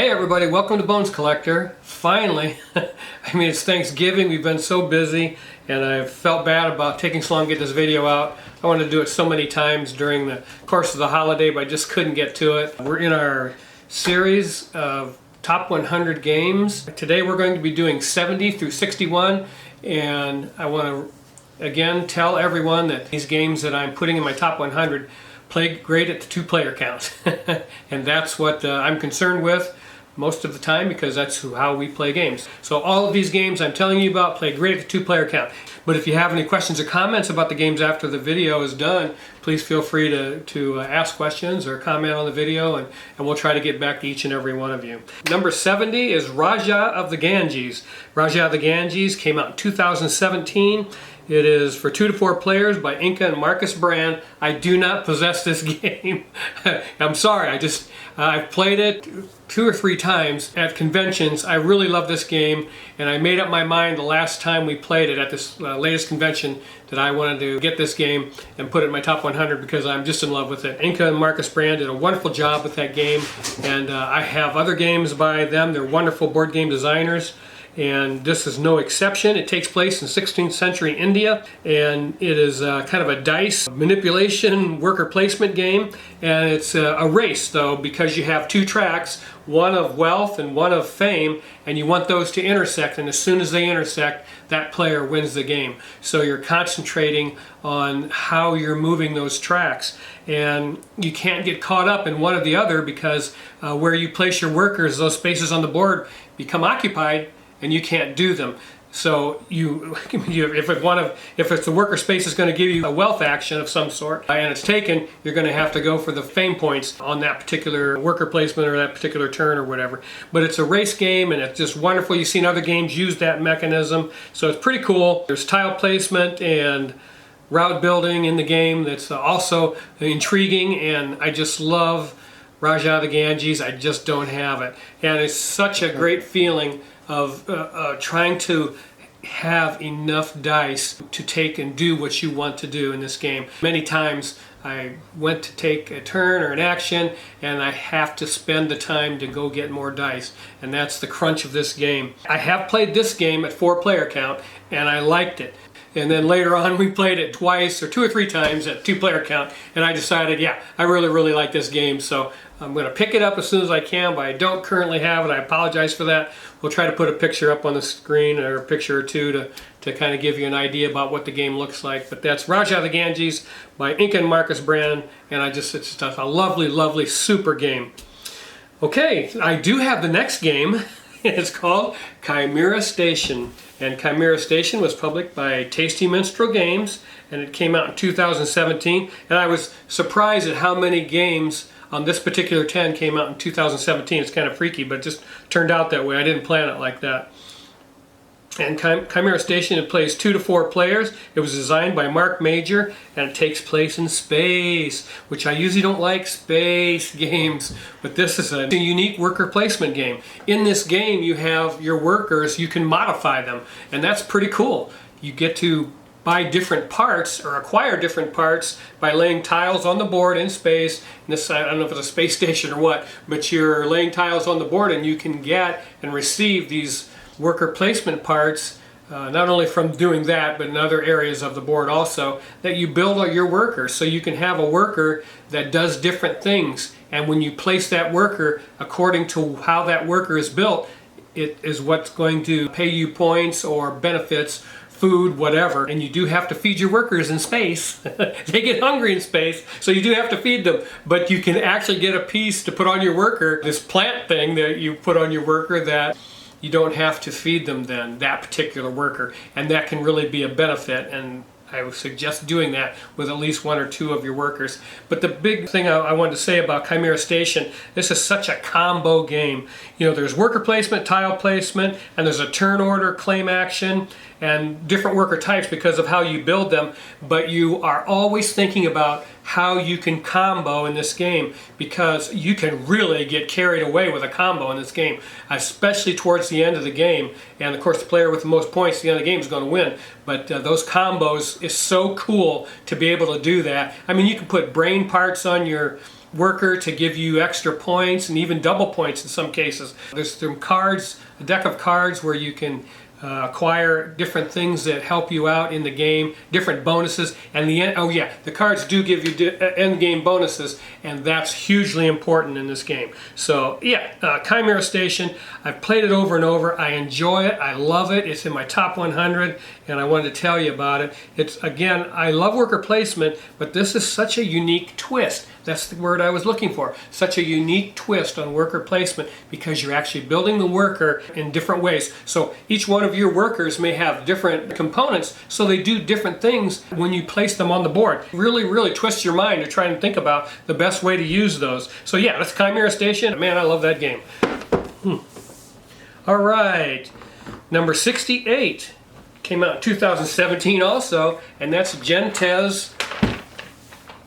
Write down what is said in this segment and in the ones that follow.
Hey everybody, welcome to Bones Collector. Finally, I mean it's Thanksgiving, we've been so busy and I felt bad about taking so long to get this video out. I wanted to do it so many times during the course of the holiday, but I just couldn't get to it. We're in our series of top 100 games. Today we're going to be doing 70 through 61, and I want to again tell everyone that these games that I'm putting in my top 100 play great at the two-player count. And that's what I'm concerned with most of the time, because that's how we play games. So all of these games I'm telling you about play great at the two-player count. But if you have any questions or comments about the games after the video is done, please feel free to ask questions or comment on the video, and we'll try to get back to each and every one of you. Number 70 is Raja of the Ganges. Raja of the Ganges came out in 2017. It is for 2 to 4 players by Inca and Marcus Brand. I do not possess this game. I'm sorry, I've played it 2 or 3 times at conventions. I really love this game, and I made up my mind the last time we played it at this latest convention that I wanted to get this game and put it in my top 100 because I'm just in love with it. Inca and Marcus Brand did a wonderful job with that game, and I have other games by them. They're wonderful board game designers, and this is no exception. It takes place in 16th century India, and it is kind of a dice manipulation worker placement game, and it's a race though, because you have 2 tracks, one of wealth and one of fame, and you want those to intersect, and as soon as they intersect, that player wins the game. So you're concentrating on how you're moving those tracks, and you can't get caught up in one or the other, because where you place your workers, those spaces on the board become occupied and you can't do them. So if the worker space is going to give you a wealth action of some sort and it's taken, you're going to have to go for the fame points on that particular worker placement or that particular turn or whatever. But it's a race game, and it's just wonderful. You've seen other games use that mechanism, so it's pretty cool. There's tile placement and route building in the game that's also intriguing, and I just love Raja of the Ganges. I just don't have it, and it's such a great feeling of trying to have enough dice to take and do what you want to do in this game. Many times I went to take a turn or an action, and I have to spend the time to go get more dice, and that's the crunch of this game. I have played this game at 4-player count, and I liked it. And then later on we played it twice or 2 or 3 times at 2-player count, and I decided, yeah, I really like this game, so I'm going to pick it up as soon as I can, but I don't currently have it. I apologize for that. We'll try to put a picture up on the screen, or a picture or two, to kind of give you an idea about what the game looks like. But that's Raja of the Ganges by Inca and Marcus Brand, and it's just a lovely super game. Okay, I do have the next game. It's called Chimera Station, and Chimera Station was published by Tasty Minstrel Games, and it came out in 2017, and I was surprised at how many games on this particular 10 came out in 2017. It's kind of freaky, but it just turned out that way. I didn't plan it like that. And Chimera Station, it plays 2 to 4 players. It was designed by Mark Major, and it takes place in space, which I usually don't like space games, but this is a unique worker placement game. In this game, you have your workers, you can modify them, and that's pretty cool. You get to buy different parts or acquire different parts by laying tiles on the board in space. And this, I don't know if it's a space station or what, but you're laying tiles on the board, and you can get and receive these worker placement parts, not only from doing that, but in other areas of the board also, that you build on your workers. So you can have a worker that does different things, and when you place that worker according to how that worker is built, it is what's going to pay you points or benefits, food, whatever. And you do have to feed your workers in space. They get hungry in space, so you do have to feed them. But you can actually get a piece to put on your worker, this plant thing that you put on your worker, that you don't have to feed them then, that particular worker. And that can really be a benefit, and I would suggest doing that with at least 1 or 2 of your workers. But the big thing I wanted to say about Chimera Station, this is such a combo game. You know, there's worker placement, tile placement, and there's a turn order, claim action, and different worker types because of how you build them. But you are always thinking about how you can combo in this game, because you can really get carried away with a combo in this game, especially towards the end of the game. And of course, the player with the most points at the end of the game is going to win. But those combos is so cool to be able to do that. I mean, you can put brain parts on your worker to give you extra points and even double points in some cases. There's some cards, a deck of cards where you can acquire different things that help you out in the game, different bonuses, and the cards do give you end game bonuses, and that's hugely important in this game. So yeah, Chimera Station, I've played it over and over. I enjoy it. I love it. It's in my top 100, and I wanted to tell you about it. It's, again, I love worker placement, but this is such a unique twist. That's the word I was looking for. Such a unique twist on worker placement, because you're actually building the worker in different ways. So each one of your workers may have different components, so they do different things when you place them on the board. Really, really twist your mind to try and think about the best way to use those. So yeah, that's Chimera Station. Man, I love that game. All right, number 68 came out in 2017 also, and that's Gentes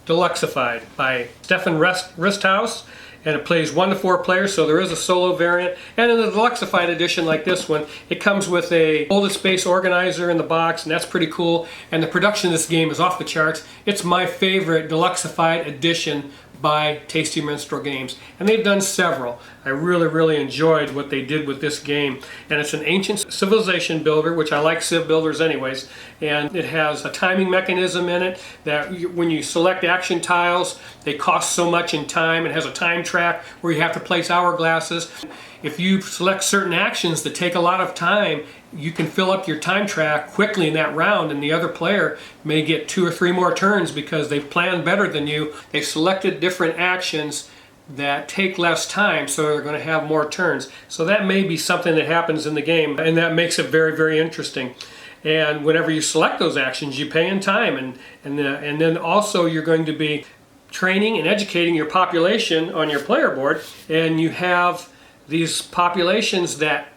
Deluxified by Stefan Risthaus, and it plays 1 to 4 players, so there is a solo variant. And in the Deluxified edition like this one, it comes with a folded space organizer in the box, and that's pretty cool. And the production of this game is off the charts. It's my favorite Deluxified edition by Tasty Minstrel Games, and they've done several. I really, really enjoyed what they did with this game, and it's an ancient civilization builder, which I like civ builders anyways, and it has a timing mechanism in it that when you select action tiles, they cost so much in time. It has a time track where you have to place hourglasses. If you select certain actions that take a lot of time, you can fill up your time track quickly in that round, and the other player may get 2 or 3 more turns because they've planned better than you. They've selected different actions that take less time, so they're going to have more turns. So that may be something that happens in the game, and that makes it very, very interesting. And whenever you select those actions, you pay in time, and then also you're going to be training and educating your population on your player board, and you have these populations that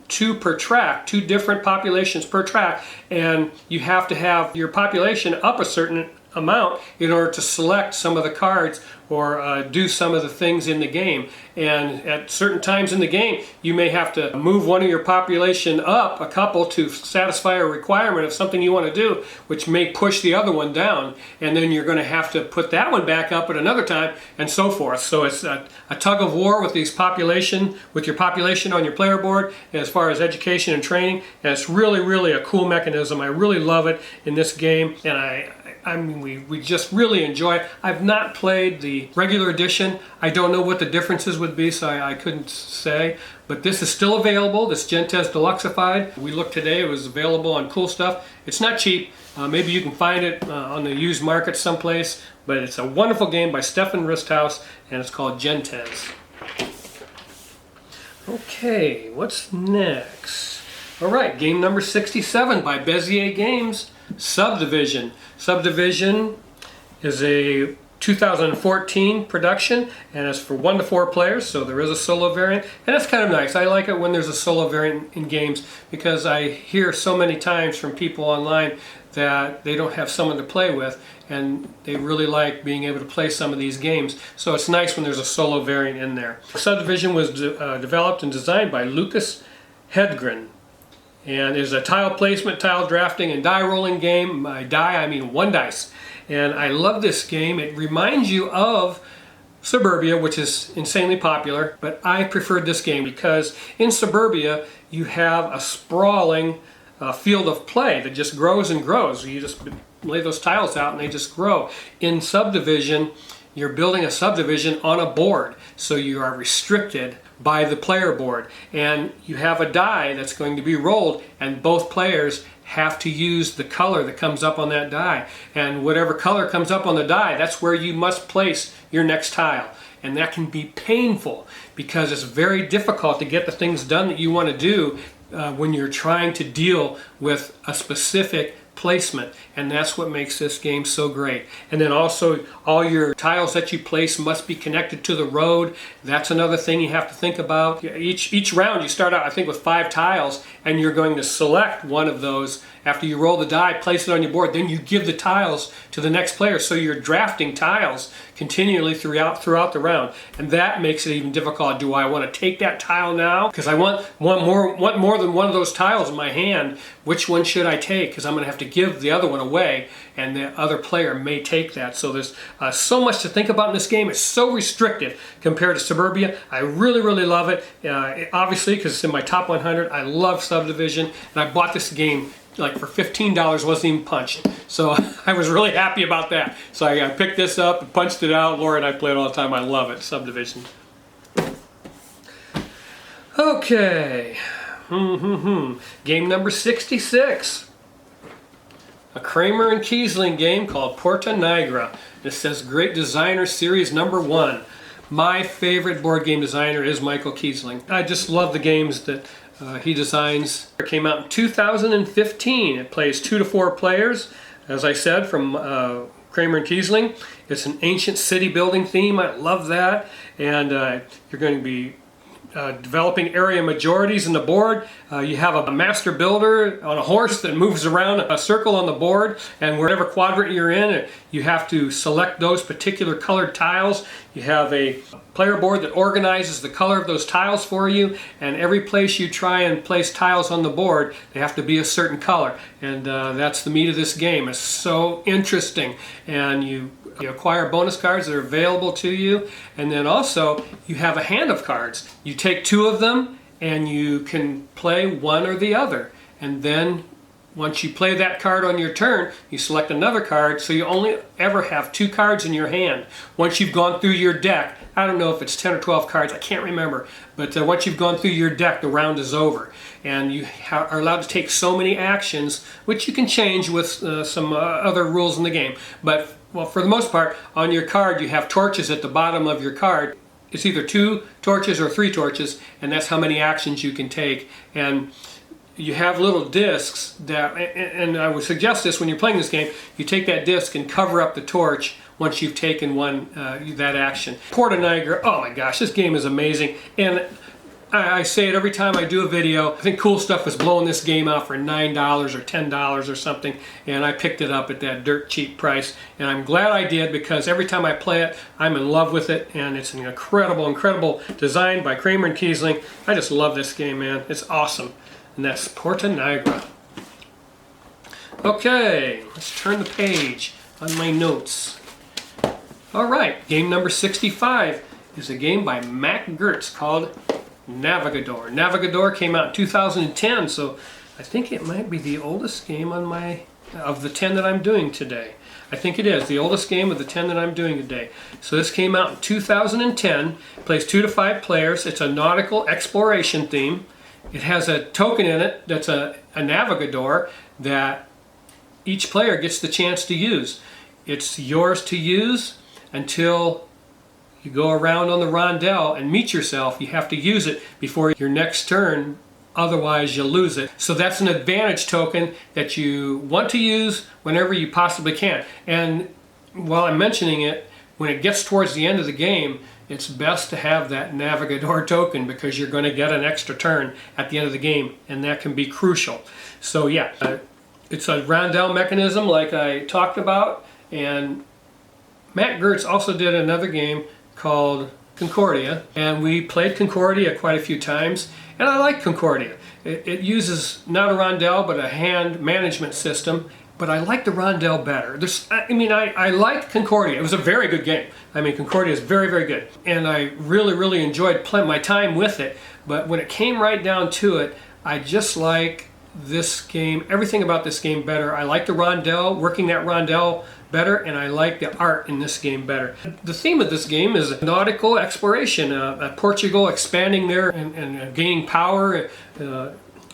2 per track, 2 different populations per track, and you have to have your population up a certain amount in order to select some of the cards or do some of the things in the game. And at certain times in the game, you may have to move one of your population up a couple to satisfy a requirement of something you want to do, which may push the other one down, and then you're going to have to put that one back up at another time, and so forth. So it's a tug of war with your population on your player board as far as education and training, and it's really, really a cool mechanism. I really love it in this game, and I mean, we just really enjoy it. I've not played the regular edition. I don't know what the differences would be, so I couldn't say. But this is still available, this Gentes Deluxified. We looked today, it was available on Cool Stuff. It's not cheap. Maybe you can find it on the used market someplace, but it's a wonderful game by Stefan Risthaus, and it's called Gentes. Okay, what's next? All right, game number 67 by Bezier Games, Subdivision. Subdivision is a 2014 production, and it's for 1 to 4 players, so there is a solo variant, and that's kind of nice. I like it when there's a solo variant in games, because I hear so many times from people online that they don't have someone to play with, and they really like being able to play some of these games. So it's nice when there's a solo variant in there. Subdivision was developed and designed by Lucas Hedgren, and is a tile placement, tile drafting, and die rolling game. By die, I mean 1 dice. And I love this game. It reminds you of Suburbia, which is insanely popular, but I preferred this game because in Suburbia you have a sprawling field of play that just grows and grows. You just lay those tiles out and they just grow. In Subdivision, you're building a subdivision on a board, so you are restricted by the player board, and you have a die that's going to be rolled, and both players have to use the color that comes up on that die, and whatever color comes up on the die, that's where you must place your next tile. And that can be painful because it's very difficult to get the things done that you want to do when you're trying to deal with a specific placement, and that's what makes this game so great. And then also all your tiles that you place must be connected to the road. That's another thing you have to think about. Each round you start out, I think, with 5 tiles, and you're going to select one of those. After you roll the die, place it on your board, then you give the tiles to the next player, so you're drafting tiles continually throughout the round, and that makes it even difficult. Do I want to take that tile now because I want more than one of those tiles in my hand? Which one should I take? Because I'm going to have to give the other one away, and the other player may take that. So there's so much to think about in this game. It's so restrictive compared to Suburbia. I really, really love it. Obviously, because it's in my top 100. I love Subdivision, and I bought this game like for $15, wasn't even punched. So I was really happy about that. So I picked this up and punched it out. Laura and I play it all the time. I love it, Subdivision. Okay. Game number 66. A Kramer and Kiesling game called Porta Nigra. It says Great Designer Series number 1. My favorite board game designer is Michael Kiesling. I just love the games that he designs. It came out in 2015. It plays 2 to 4 players, as I said, from Kramer and Kiesling. It's an ancient city building theme. I love that. And you're going to be developing area majorities in the board. You have a master builder on a horse that moves around a circle on the board, and wherever quadrant you're in, you have to select those particular colored tiles. You have a player board that organizes the color of those tiles for you, and every place you try and place tiles on the board, they have to be a certain color, and that's the meat of this game. It's so interesting, and you acquire bonus cards that are available to you, and then also you have a hand of cards. You take 2 of them and you can play one or the other, and then once you play that card on your turn, you select another card, so you only ever have 2 cards in your hand. Once you've gone through your deck, I don't know if it's 10 or 12 cards, I can't remember, but once you've gone through your deck, the round is over, and you are allowed to take so many actions, which you can change with some other rules in the game. But well, for the most part, on your card you have torches at the bottom of your card. It's either 2 torches or 3 torches, and that's how many actions you can take. And you have little discs that, and I would suggest this when you're playing this game, you take that disc and cover up the torch once you've taken that action. Porta Nigra, oh my gosh, this game is amazing. And I say it every time I do a video. I think Cool Stuff is blowing this game out for $9 or $10 or something, and I picked it up at that dirt cheap price, and I'm glad I did, because every time I play it, I'm in love with it, and it's an incredible, incredible design by Kramer and Kiesling. I just love this game, man. It's awesome. And that's Porta Nigra. Okay, let's turn the page on my notes. All right, game number 65 is a game by Mac Gertz called Navegador. Navegador came out in 2010, so I think it might be the oldest game on of the 10 that I'm doing today. I think it is the oldest game of the 10 that I'm doing today. So this came out in 2010, plays 2 to 5 players. It's a nautical exploration theme. It has a token in it that's a Navegador that each player gets the chance to use. It's yours to use until you go around on the rondel and meet yourself. You have to use it before your next turn, otherwise you'll lose it. So that's an advantage token that you want to use whenever you possibly can. And while I'm mentioning it, when it gets towards the end of the game, it's best to have that Navegador token, because you're going to get an extra turn at the end of the game, and that can be crucial. So yeah, it's a rondel mechanism like I talked about, and Matt Gertz also did another game called Concordia, and we played Concordia quite a few times, and I like Concordia. It uses not a rondel but a hand management system, but I like the rondel better. I like Concordia. It was a very good game. I mean, Concordia is very, very good, and I really, really enjoyed my time with it, but when it came right down to it, I just like this game, everything about this game better. I like the rondel, working that rondel better, and I like the art in this game better. The theme of this game is nautical exploration, Portugal expanding there and gaining power.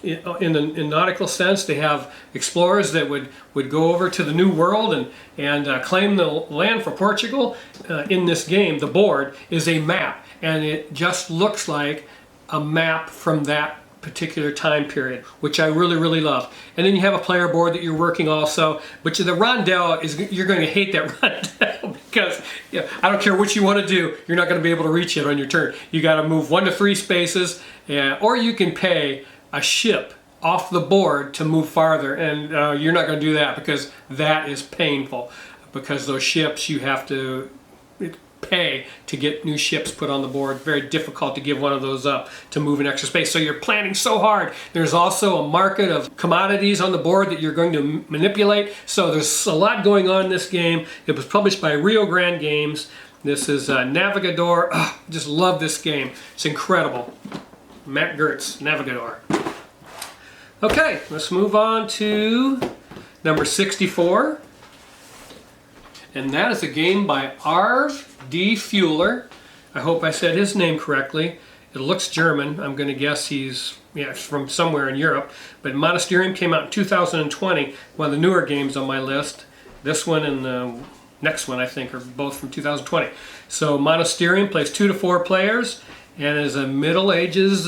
In the nautical sense, they have explorers that would go over to the New World and claim the land for Portugal. In this game, the board is a map, and it just looks like a map from that particular time period, which I really, really love. And then you have a player board that you're working also, but the rondel you're going to hate that rondel, because I don't care what you want to do, you're not going to be able to reach it on your turn. You got to move 1 to 3 spaces, or you can pay a ship off the board to move farther, and you're not going to do that, because that is painful, because those ships you have to pay to get new ships put on the board. Very difficult to give one of those up to move an extra space. So you're planning so hard. There's also a market of commodities on the board that you're going to manipulate. So there's a lot going on in this game. It was published by Rio Grande Games. This is Navegador. Oh, just love this game. It's incredible. Matt Gertz, Navegador. Okay, let's move on to number 64. And that is a game by Arv D. Fuller. I hope I said his name correctly. It looks German. I'm going to guess he's from somewhere in Europe. But Monasterium came out in 2020, one of the newer games on my list. This one and the next one, I think, are both from 2020. So Monasterium plays 2 to 4 players and is a Middle Ages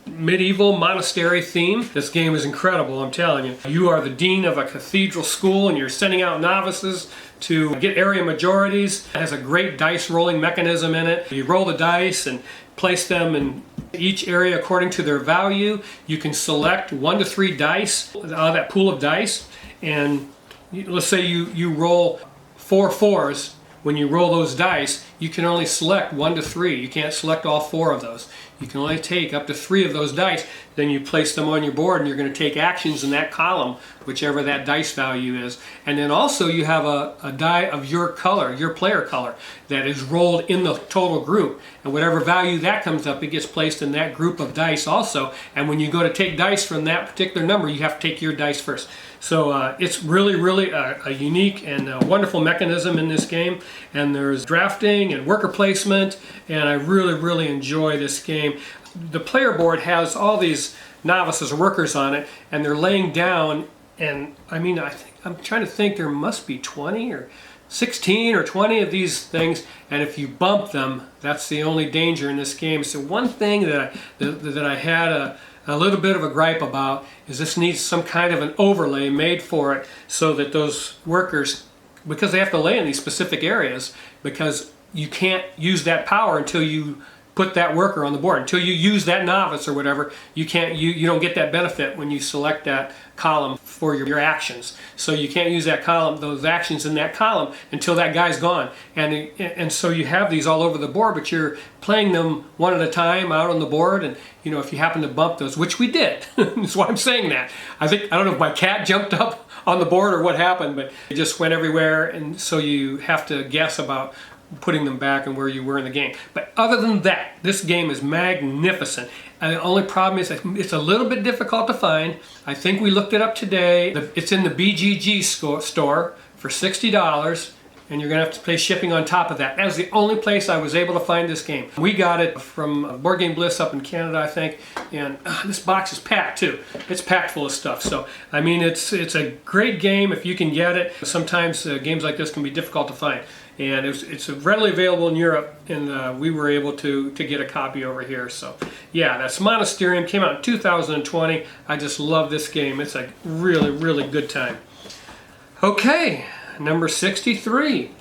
medieval monastery theme. This game is incredible, I'm telling you. You are the dean of a cathedral school and you're sending out novices to get area majorities. It has a great dice rolling mechanism in it. You roll the dice and place them in each area according to their value. You can select 1 to 3 dice out of that pool of dice, and let's say you roll 4 4s. When you roll those dice, you can only select 1 to 3. You can't select all 4 of those. You can only take up to 3 of those dice. Then you place them on your board and you're going to take actions in that column, whichever that dice value is. And then also you have a die of your color, your player color, that is rolled in the total group. And whatever value that comes up, it gets placed in that group of dice also. And when you go to take dice from that particular number, you have to take your dice first. So it's really, really a unique and a wonderful mechanism in this game. And there's drafting and worker placement, and I really, really enjoy this game. The player board has all these novices or workers on it, and they're laying down, and I mean, I'm trying to think, there must be 20 or 16 or 20 of these things, and if you bump them, that's the only danger in this game. So one thing that I had a little bit of a gripe about is this needs some kind of an overlay made for it so that those workers, because they have to lay in these specific areas, because you can't use that power until you put that worker on the board. Until you use that novice or whatever, you don't get that benefit when you select that column for your actions. So you can't use that column, those actions in that column, until that guy's gone. And so you have these all over the board, but you're playing them one at a time out on the board. And if you happen to bump those, which we did, that's why I'm saying that. I don't know if my cat jumped up on the board or what happened, but it just went everywhere. And so you have to guess about putting them back and where you were in the game. But other than that, this game is magnificent. And the only problem is it's a little bit difficult to find. I think we looked it up today. It's in the BGG store for $60, and you're going to have to pay shipping on top of that. That was the only place I was able to find this game. We got it from Board Game Bliss up in Canada, I think, and this box is packed too. It's packed full of stuff. So, I mean, it's a great game if you can get it. Sometimes games like this can be difficult to find. And it's readily available in Europe, and we were able to get a copy over here. So yeah, that's Monasterium, came out in 2020. I just love this game. It's a really, really good time. Okay, number 63,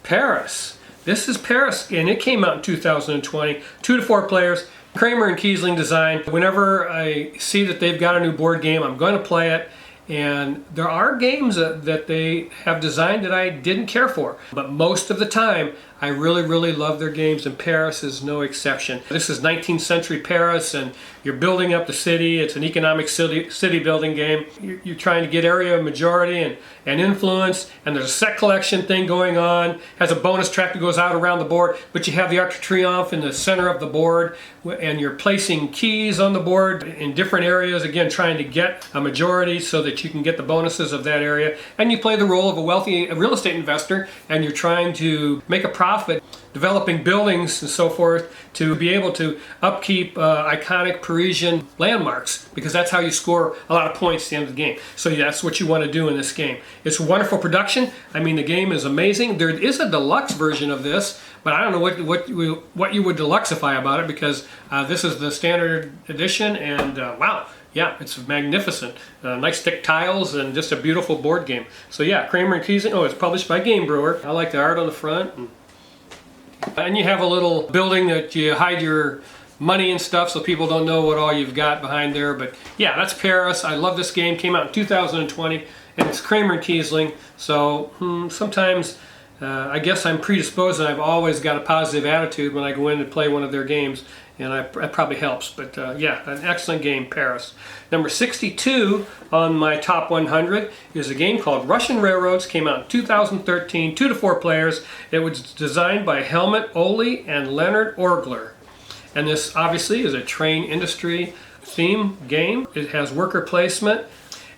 Paris. This is Paris, and it came out in 2020. 2 to 4 players, Kramer and Kiesling design. Whenever I see that they've got a new board game, I'm going to play it. And there are games that they have designed that I didn't care for. But most of the time, I really, really love their games, and Paris is no exception. This is 19th century Paris, and you're building up the city. It's an economic city building game. You're trying to get area majority and influence, and there's a set collection thing going on. Has a bonus track that goes out around the board, but you have the Arc de Triomphe in the center of the board, and you're placing keys on the board in different areas, again, trying to get a majority so that you can get the bonuses of that area. And you play the role of a wealthy real estate investor, and you're trying to make a profit developing buildings and so forth to be able to upkeep iconic Parisian landmarks, because that's how you score a lot of points at the end of the game. So yeah, that's what you want to do in this game. It's a wonderful production. I mean, the game is amazing. There is a deluxe version of this, but I don't know what you would deluxify about it, because this is the standard edition, and wow. Yeah, it's magnificent. Nice thick tiles and just a beautiful board game. So yeah, Kramer and Kiesling. Oh, it's published by Game Brewer. I like the art on the front. And you have a little building that you hide your money and stuff so people don't know what all you've got behind there. But yeah, that's Paris. I love this game. Came out in 2020, and it's Kramer and Kiesling. So sometimes I guess I'm predisposed and I've always got a positive attitude when I go in and play one of their games, and that probably helps. But yeah, an excellent game, Paris. Number 62 on my top 100 is a game called Russian Railroads. Came out in 2013, 2 to 4 players. It was designed by Helmut Ole and Leonard Orgler. And this obviously is a train industry theme game. It has worker placement.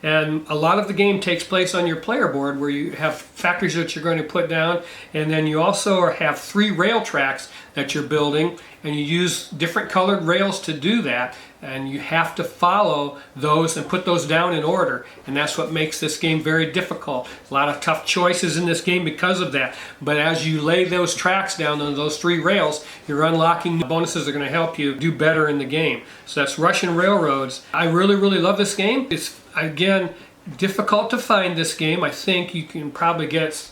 And a lot of the game takes place on your player board, where you have factories that you're going to put down, and then you also have 3 rail tracks that you're building, and you use different colored rails to do that, and you have to follow those and put those down in order, and that's what makes this game very difficult. A lot of tough choices in this game because of that, but as you lay those tracks down on those 3 rails, you're unlocking bonuses that are going to help you do better in the game. So that's Russian Railroads. I really love this game. It's, again, difficult to find this game. I think you can probably get it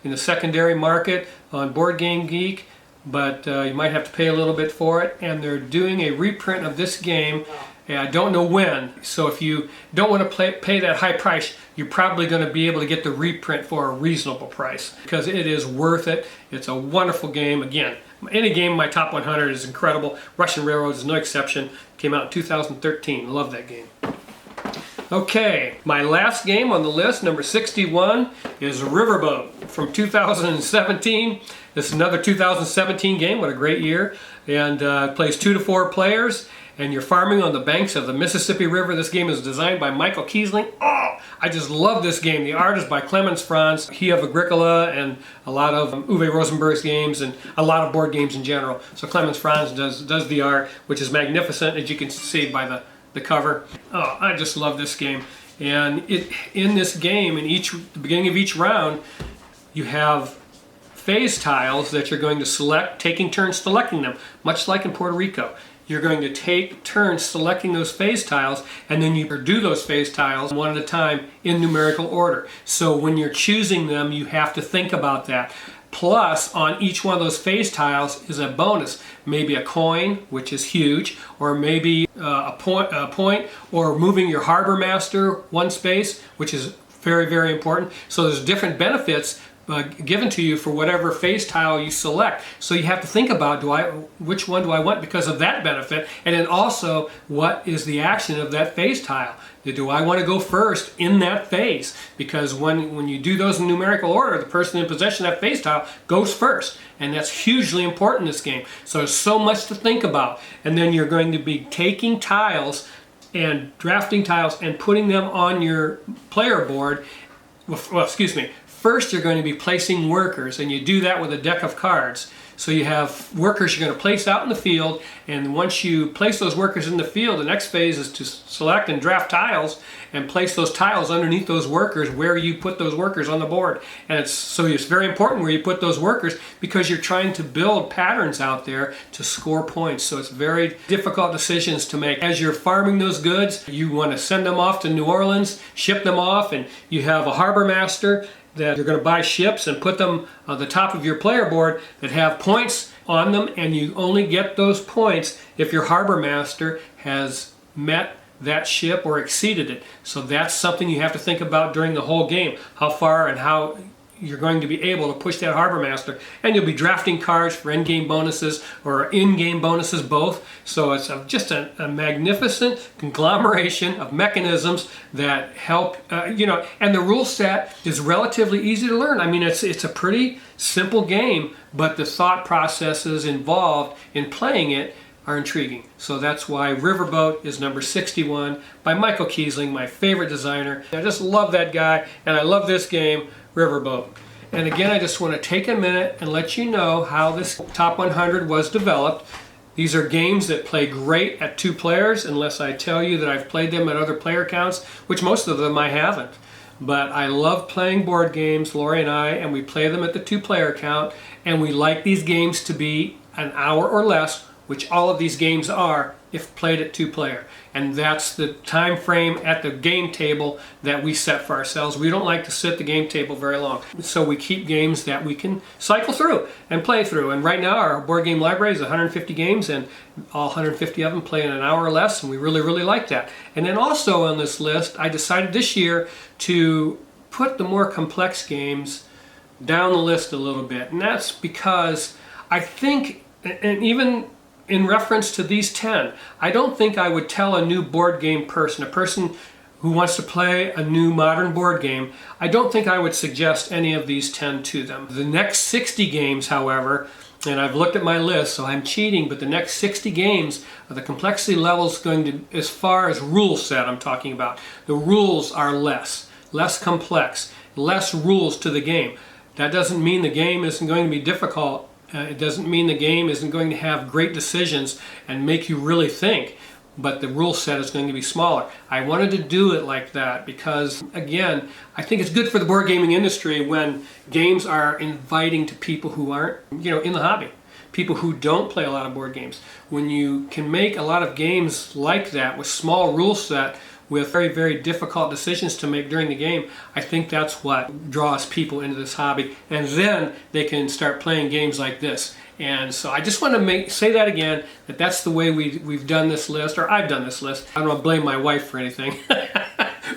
in the secondary market on Board Game Geek, but you might have to pay a little bit for it. And they're doing a reprint of this game. I don't know when. So if you don't want to pay that high price, you're probably going to be able to get the reprint for a reasonable price, because it is worth it. It's a wonderful game. Again, any game in my top 100 is incredible. Russian Railroads is no exception. Came out in 2013. Love that game. Okay, my last game on the list, number 61, is Riverboat from 2017. This is another 2017 game. What a great year. And plays 2 to 4 players, and you're farming on the banks of the Mississippi River. This game is designed by Michael Kiesling. Oh, I just love this game. The art is by Clemens Franz. He of Agricola and a lot of Uwe Rosenberg's games and a lot of board games in general. So Clemens Franz does the art, which is magnificent, as you can see by the cover. Oh, I just love this game. And in this game, in the beginning of each round, you have phase tiles that you're going to select, taking turns selecting them, much like in Puerto Rico. You're going to take turns selecting those phase tiles, and then you do those phase tiles one at a time in numerical order. So when you're choosing them, you have to think about that. Plus, on each one of those phase tiles is a bonus. Maybe a coin, which is huge, or maybe a point, or moving your harbor master 1 space, which is very important. So there's different benefits given to you for whatever phase tile you select. So you have to think about, which one do I want because of that benefit, and then also what is the action of that phase tile. Do I want to go first in that phase? Because when you do those in numerical order, the person in possession of that phase tile goes first, and that's hugely important in this game. So there's so much to think about, and then you're going to be taking tiles and drafting tiles and putting them on your player board. Well, excuse me. First, you're going to be placing workers, and you do that with a deck of cards. So you have workers you're going to place out in the field, and once you place those workers in the field, the next phase is to select and draft tiles and place those tiles underneath those workers where you put those workers on the board. And it's very important where you put those workers, because you're trying to build patterns out there to score points. So it's very difficult decisions to make. As you're farming those goods, you want to send them off to New Orleans, ship them off, and you have a harbor master that you're going to buy ships and put them on the top of your player board that have points on them, and you only get those points if your harbor master has met that ship or exceeded it. So that's something you have to think about during the whole game, how far and how you're going to be able to push that harbor master, and you'll be drafting cards for end-game bonuses or in-game bonuses both. So it's just a magnificent conglomeration of mechanisms that help, and the rule set is relatively easy to learn. I mean, it's a pretty simple game, but the thought processes involved in playing it are intriguing. So that's why Riverboat is number 61 by Michael Kiesling, my favorite designer. I just love that guy, and I love this game, Riverboat. And again, I just want to take a minute and let you know how this top 100 was developed. These are games that play great at 2 players, unless I tell you that I've played them at other player counts, which most of them I haven't. But I love playing board games, Lori and I, and we play them at the 2-player count, and we like these games to be an hour or less, which all of these games are if played at 2-player. And that's the time frame at the game table that we set for ourselves. We don't like to sit at the game table very long. So we keep games that we can cycle through and play through. And right now our board game library is 150 games, and all 150 of them play in an hour or less, and we really like that. And then also on this list, I decided this year to put the more complex games down the list a little bit. And that's because I think, and even in reference to these 10, I don't think I would tell a new board game person, a person who wants to play a new modern board game, I don't think I would suggest any of these 10 to them. The next 60 games, however, and I've looked at my list, so I'm cheating, but the next 60 games, the complexity level is going to, as far as rule set I'm talking about, the rules are less complex, less rules to the game. That doesn't mean the game isn't going to be difficult. It doesn't mean the game isn't going to have great decisions and make you really think, but the rule set is going to be smaller. I wanted to do it like that because, again, I think it's good for the board gaming industry when games are inviting to people who aren't, in the hobby. People who don't play a lot of board games. When you can make a lot of games like that with small rule set, with very, very difficult decisions to make during the game, I think that's what draws people into this hobby. And then they can start playing games like this. And so I just want to say that again, that that's the way we've done this list, or I've done this list. I don't want to blame my wife for anything.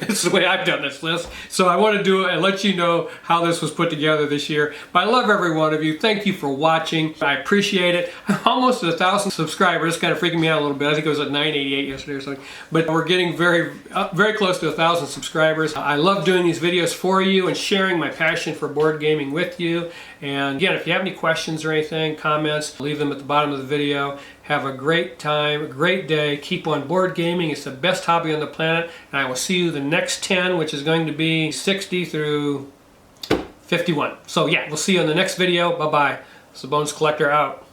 It's the way I've done this list. So I want to do it and let you know how this was put together this year. But I love every one of you. Thank you for watching. I appreciate it. I'm almost at 1,000 subscribers. It's kind of freaking me out a little bit. I think it was at 988 yesterday or something. But we're getting very close to 1,000 subscribers. I love doing these videos for you and sharing my passion for board gaming with you. And again, if you have any questions or anything, comments, leave them at the bottom of the video. Have a great time, a great day. Keep on board gaming. It's the best hobby on the planet. And I will see you the next 10, which is going to be 60 through 51. So yeah, we'll see you in the next video. Bye-bye. It's the Bones Collector out.